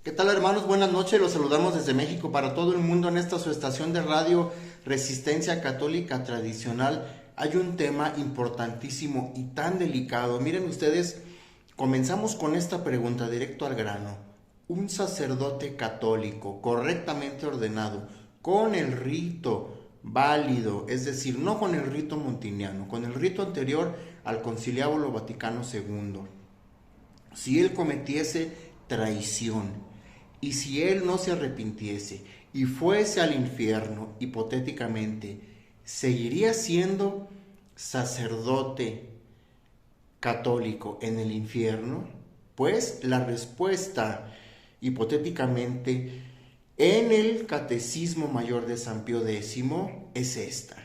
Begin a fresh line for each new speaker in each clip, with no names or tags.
¿Qué tal, hermanos? Buenas noches, los saludamos desde México para todo el mundo en esta su estación de radio Resistencia Católica Tradicional. Hay un tema importantísimo y tan delicado. Miren ustedes, comenzamos con esta pregunta directo al grano. Un sacerdote católico correctamente ordenado, con el rito válido, es decir, no con el rito montiniano, con el rito anterior al Conciliábulo Vaticano II, si él cometiese traición y si él no se arrepintiese y fuese al infierno, hipotéticamente, ¿seguiría siendo sacerdote católico en el infierno? Pues la respuesta, hipotéticamente, en el Catecismo Mayor de San Pío X es esta.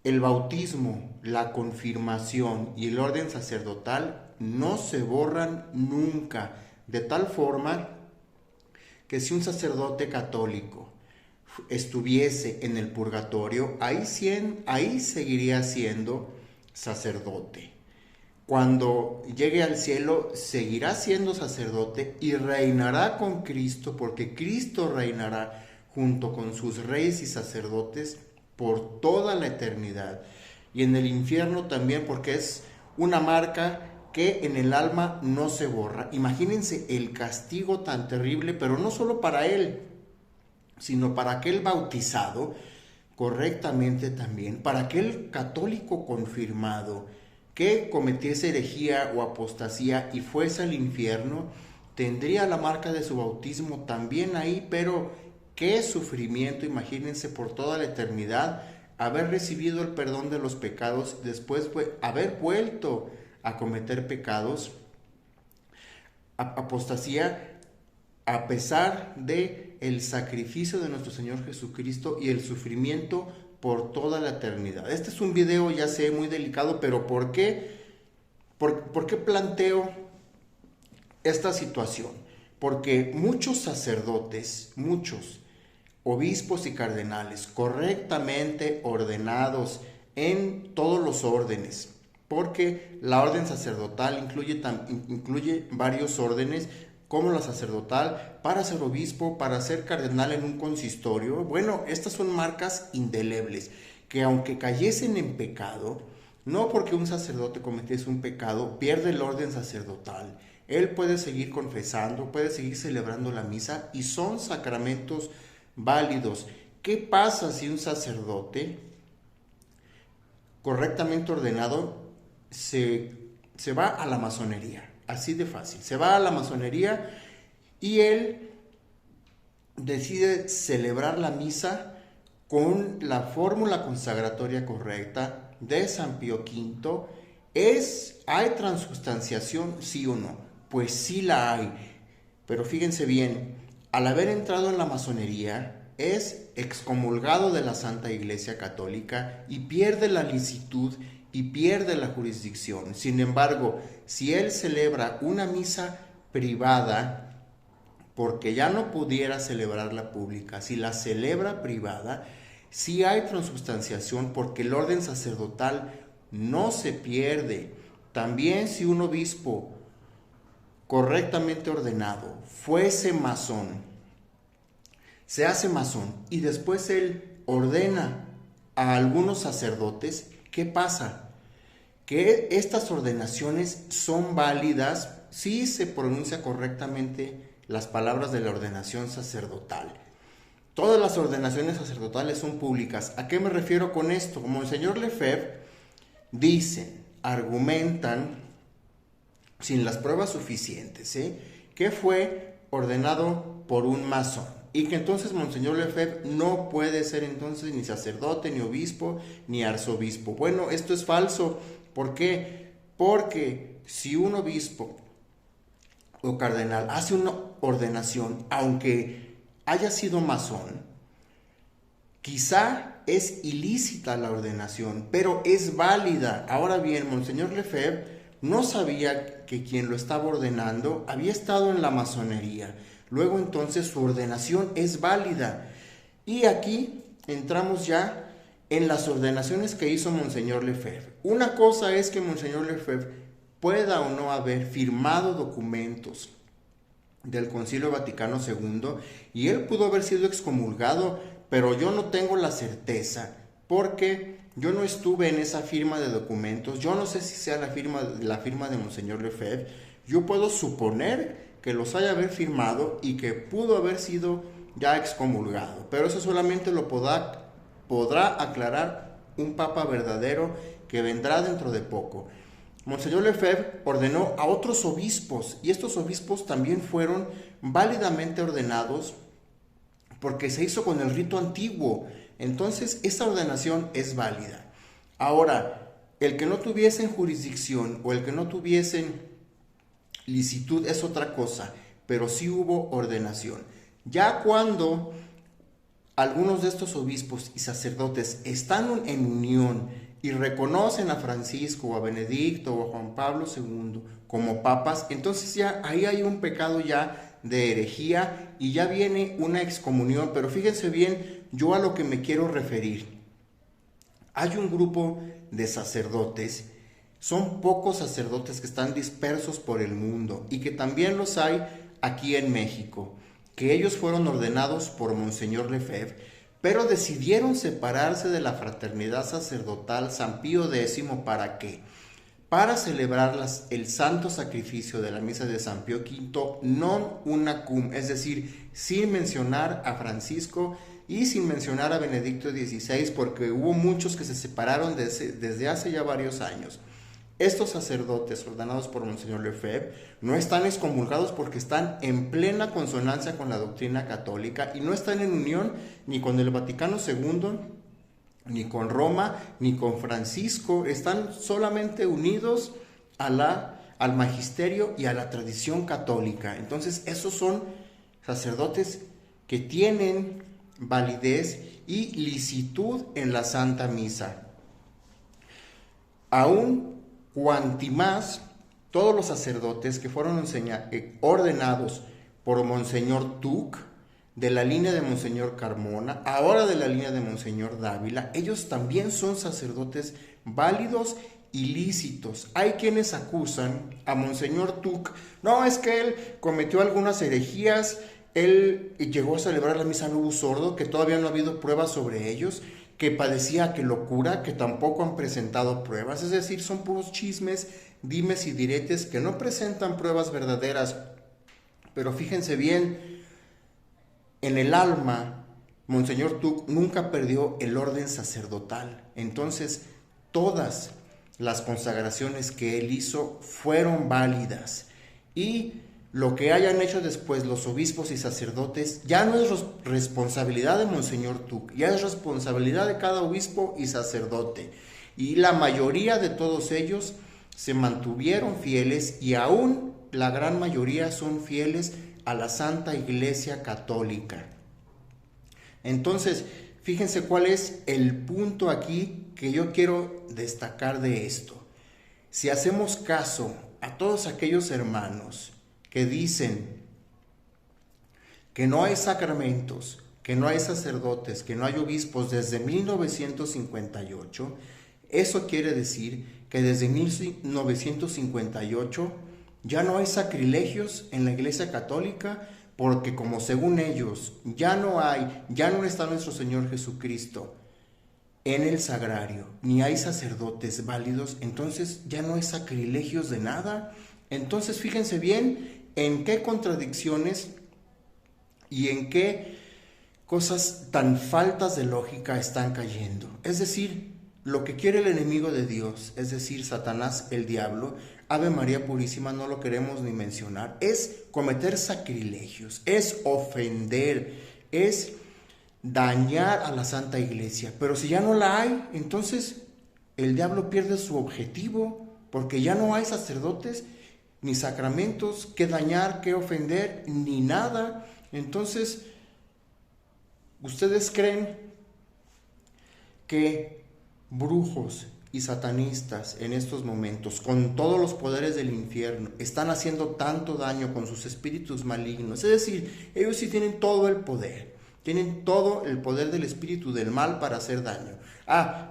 El bautismo, la confirmación y el orden sacerdotal no se borran nunca, de tal forma que si un sacerdote católico estuviese en el purgatorio, ahí seguiría siendo sacerdote. Cuando llegue al cielo, seguirá siendo sacerdote y reinará con Cristo, porque Cristo reinará junto con sus reyes y sacerdotes por toda la eternidad. Y en el infierno también, porque es una marca que en el alma no se borra. Imagínense el castigo tan terrible, pero no solo para él, sino para aquel bautizado correctamente también, para aquel católico confirmado que cometiese herejía o apostasía y fuese al infierno, tendría la marca de su bautismo también ahí, pero qué sufrimiento, imagínense, por toda la eternidad, haber recibido el perdón de los pecados, después haber vuelto a cometer pecados, apostasía, a pesar de el sacrificio de nuestro Señor Jesucristo y el sufrimiento por toda la eternidad. Este es un video, ya sé, muy delicado, pero ¿por qué? ¿Por qué planteo esta situación? Porque muchos sacerdotes, muchos obispos y cardenales correctamente ordenados en todos los órdenes, porque la orden sacerdotal incluye varios órdenes, como la sacerdotal, para ser obispo, para ser cardenal en un consistorio. Bueno, estas son marcas indelebles, que aunque cayesen en pecado, no porque un sacerdote cometiese un pecado, pierde el orden sacerdotal. Él puede seguir confesando, puede seguir celebrando la misa y son sacramentos válidos. ¿Qué pasa si un sacerdote correctamente ordenado se va a la masonería? Así de fácil, se va a la masonería y él decide celebrar la misa con la fórmula consagratoria correcta de San Pío V. ¿Hay transubstanciación, sí o no? Pues sí la hay, pero fíjense bien, al haber entrado en la masonería, es excomulgado de la Santa Iglesia Católica y pierde la licitud y pierde la jurisdicción. Sin embargo, si él celebra una misa privada, porque ya no pudiera celebrarla pública, si la celebra privada, sí hay transubstanciación, porque el orden sacerdotal no se pierde. También si un obispo correctamente ordenado fuese masón, se hace masón y después él ordena a algunos sacerdotes, ¿qué pasa? Que estas ordenaciones son válidas si se pronuncia correctamente las palabras de la ordenación sacerdotal. Todas las ordenaciones sacerdotales son públicas. ¿A qué me refiero con esto? Como el señor Lefebvre dicen, argumentan, sin las pruebas suficientes, que fue ordenado por un masón y que entonces Monseñor Lefebvre no puede ser entonces ni sacerdote, ni obispo, ni arzobispo. Bueno, esto es falso. ¿Por qué? Porque si un obispo o cardenal hace una ordenación, aunque haya sido masón, quizá es ilícita la ordenación, pero es válida. Ahora bien, Monseñor Lefebvre no sabía que quien lo estaba ordenando había estado en la masonería. Luego entonces su ordenación es válida. Y aquí entramos ya en las ordenaciones que hizo Monseñor Lefebvre. Una cosa es que Monseñor Lefebvre pueda o no haber firmado documentos del Concilio Vaticano II, y él pudo haber sido excomulgado, pero yo no tengo la certeza, porque yo no estuve en esa firma de documentos, yo no sé si sea la firma de Monseñor Lefebvre. Yo puedo suponer que los haya haber firmado y que pudo haber sido ya excomulgado, pero eso solamente lo podrá aclarar un papa verdadero que vendrá dentro de poco. Monseñor Lefebvre ordenó a otros obispos, y estos obispos también fueron válidamente ordenados porque se hizo con el rito antiguo. Entonces, esa ordenación es válida. Ahora, el que no tuviesen jurisdicción o el que no tuviesen licitud es otra cosa, pero sí hubo ordenación. Ya cuando algunos de estos obispos y sacerdotes están en unión y reconocen a Francisco o a Benedicto o a Juan Pablo II como papas, entonces ya ahí hay un pecado ya de herejía y ya viene una excomunión. Pero fíjense bien, yo a lo que me quiero referir. Hay un grupo de sacerdotes, son pocos sacerdotes que están dispersos por el mundo y que también los hay aquí en México, que ellos fueron ordenados por Monseñor Lefebvre, pero decidieron separarse de la fraternidad sacerdotal San Pío X. ¿Para qué? Para celebrar el santo sacrificio de la misa de San Pío V non una cum, es decir, sin mencionar a Francisco y sin mencionar a Benedicto XVI, porque hubo muchos que se separaron desde hace ya varios años. Estos sacerdotes ordenados por Monseñor Lefebvre no están excomulgados porque están en plena consonancia con la doctrina católica y no están en unión ni con el Vaticano II, ni con Roma, ni con Francisco. Están solamente unidos al magisterio y a la tradición católica. Entonces, esos son sacerdotes que tienen validez y licitud en la Santa Misa. Aún cuanti más todos los sacerdotes que fueron ordenados por Monseñor Tuc, de la línea de Monseñor Carmona, ahora de la línea de Monseñor Dávila, ellos también son sacerdotes válidos y lícitos. Hay quienes acusan a Monseñor Tuc, no, es que él cometió algunas herejías, él llegó a celebrar la misa Novus Sordo, que todavía no ha habido pruebas sobre ellos, que padecía que locura, que tampoco han presentado pruebas. Es decir, son puros chismes, dimes y diretes que no presentan pruebas verdaderas. Pero fíjense bien, en el alma, Monseñor Tuc nunca perdió el orden sacerdotal. Entonces, todas las consagraciones que él hizo fueron válidas. Y lo que hayan hecho después los obispos y sacerdotes ya no es responsabilidad de Monseñor Tuc, ya es responsabilidad de cada obispo y sacerdote. Y la mayoría de todos ellos se mantuvieron fieles, y aún la gran mayoría son fieles a la Santa Iglesia Católica. Entonces, fíjense cuál es el punto aquí que yo quiero destacar de esto. Si hacemos caso a todos aquellos hermanos que dicen que no hay sacramentos, que no hay sacerdotes, que no hay obispos desde 1958, eso quiere decir que desde 1958 ya no hay sacrilegios en la Iglesia Católica, porque como según ellos ya no está nuestro Señor Jesucristo en el sagrario, ni hay sacerdotes válidos, entonces ya no hay sacrilegios de nada. Entonces fíjense bien en qué contradicciones y en qué cosas tan faltas de lógica están cayendo. Es decir, lo que quiere el enemigo de Dios, es decir, Satanás, el diablo, Ave María Purísima, no lo queremos ni mencionar, es cometer sacrilegios, es ofender, es dañar a la Santa Iglesia. Pero si ya no la hay, entonces el diablo pierde su objetivo, porque ya no hay sacerdotes ni sacramentos que dañar, que ofender, ni nada. Entonces, ¿ustedes creen que brujos y satanistas en estos momentos, con todos los poderes del infierno, están haciendo tanto daño con sus espíritus malignos? Es decir, ellos sí tienen todo el poder, tienen todo el poder del espíritu del mal para hacer daño.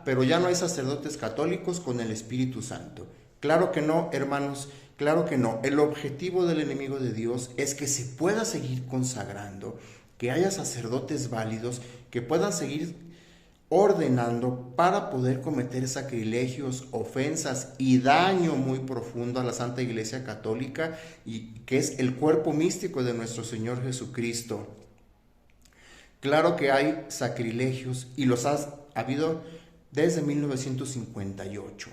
Pero ya no hay sacerdotes católicos con el Espíritu Santo. Claro que no, hermanos Claro que no. El objetivo del enemigo de Dios es que se pueda seguir consagrando, que haya sacerdotes válidos, que puedan seguir ordenando para poder cometer sacrilegios, ofensas y daño muy profundo a la Santa Iglesia Católica, y que es el cuerpo místico de nuestro Señor Jesucristo. Claro que hay sacrilegios y los ha habido desde 1958.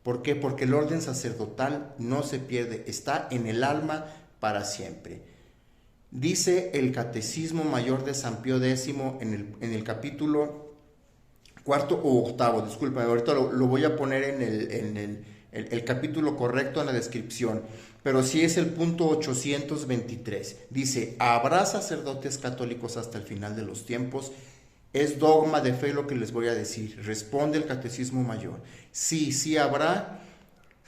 ¿Por qué? Porque el orden sacerdotal no se pierde, está en el alma para siempre. Dice el Catecismo Mayor de San Pío X en el capítulo cuarto o octavo, disculpa, ahorita lo voy a poner en el capítulo correcto en la descripción, pero sí es el punto 823. Dice: habrá sacerdotes católicos hasta el final de los tiempos. Es dogma de fe lo que les voy a decir. Responde el Catecismo Mayor. Sí habrá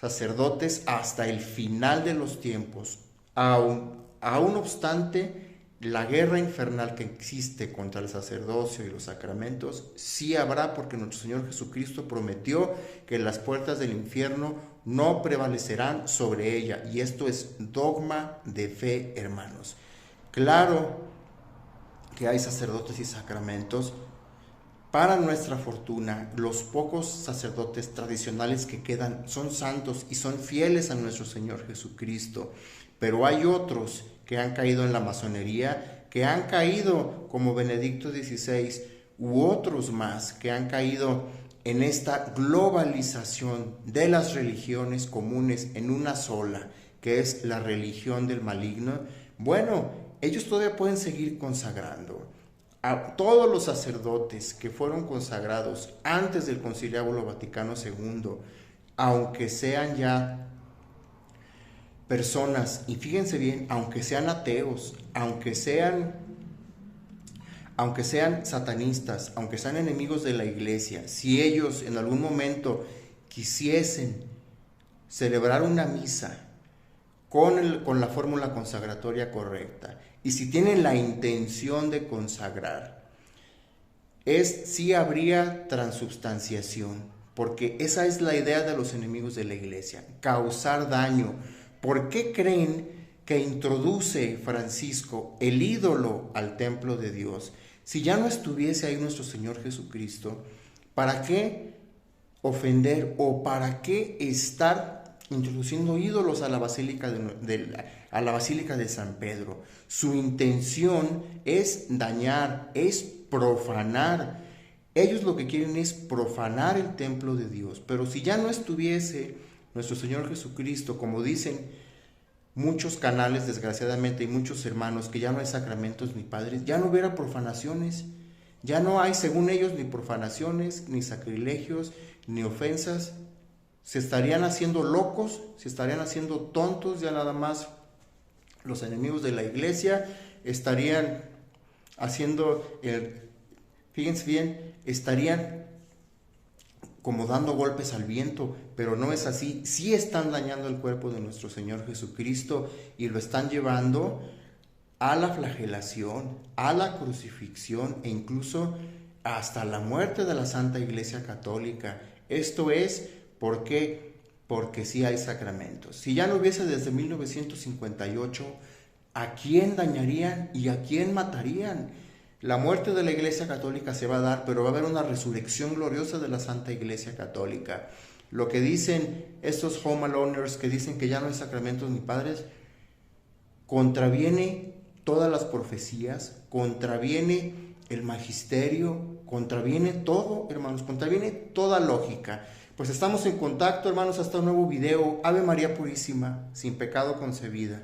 sacerdotes hasta el final de los tiempos. Aún obstante, la guerra infernal que existe contra el sacerdocio y los sacramentos, sí habrá, porque nuestro Señor Jesucristo prometió que las puertas del infierno no prevalecerán sobre ella. Y esto es dogma de fe, hermanos. Claro que hay sacerdotes y sacramentos. Para nuestra fortuna, los pocos sacerdotes tradicionales que quedan son santos y son fieles a nuestro Señor Jesucristo, pero hay otros que han caído en la masonería, que han caído como Benedicto XVI, u otros más que han caído en esta globalización de las religiones comunes en una sola, que es la religión del maligno. Bueno, ellos todavía pueden seguir consagrando. A todos los sacerdotes que fueron consagrados antes del Conciliábulo Vaticano II, aunque sean ya personas, y fíjense bien, aunque sean ateos, aunque sean satanistas, aunque sean enemigos de la Iglesia, si ellos en algún momento quisiesen celebrar una misa con la fórmula consagratoria correcta, y si tienen la intención de consagrar, sí habría transubstanciación, porque esa es la idea de los enemigos de la Iglesia, causar daño. ¿Por qué creen que introduce Francisco el ídolo al templo de Dios? Si ya no estuviese ahí nuestro Señor Jesucristo, ¿para qué ofender o para qué estar introduciendo ídolos a la Basílica de San Pedro? Su intención es dañar, es profanar. Ellos lo que quieren es profanar el templo de Dios. Pero si ya no estuviese nuestro Señor Jesucristo, como dicen muchos canales, desgraciadamente, y muchos hermanos, que ya no hay sacramentos ni padres, ya no hubiera profanaciones. Ya no hay, según ellos, ni profanaciones, ni sacrilegios, ni ofensas. Se estarían haciendo locos, se estarían haciendo tontos, ya nada más los enemigos de la Iglesia estarían haciendo, fíjense bien, estarían como dando golpes al viento, pero no es así. Sí están dañando el cuerpo de nuestro Señor Jesucristo y lo están llevando a la flagelación, a la crucifixión e incluso hasta la muerte de la Santa Iglesia Católica. Esto es, ¿por qué? Porque sí hay sacramentos. Si ya no hubiese desde 1958, ¿a quién dañarían y a quién matarían? La muerte de la Iglesia Católica se va a dar, pero va a haber una resurrección gloriosa de la Santa Iglesia Católica. Lo que dicen estos home aloners que dicen que ya no hay sacramentos ni padres, contraviene todas las profecías, contraviene el magisterio, contraviene todo, hermanos, contraviene toda lógica. Pues estamos en contacto, hermanos, hasta un nuevo video. Ave María Purísima, sin pecado concebida.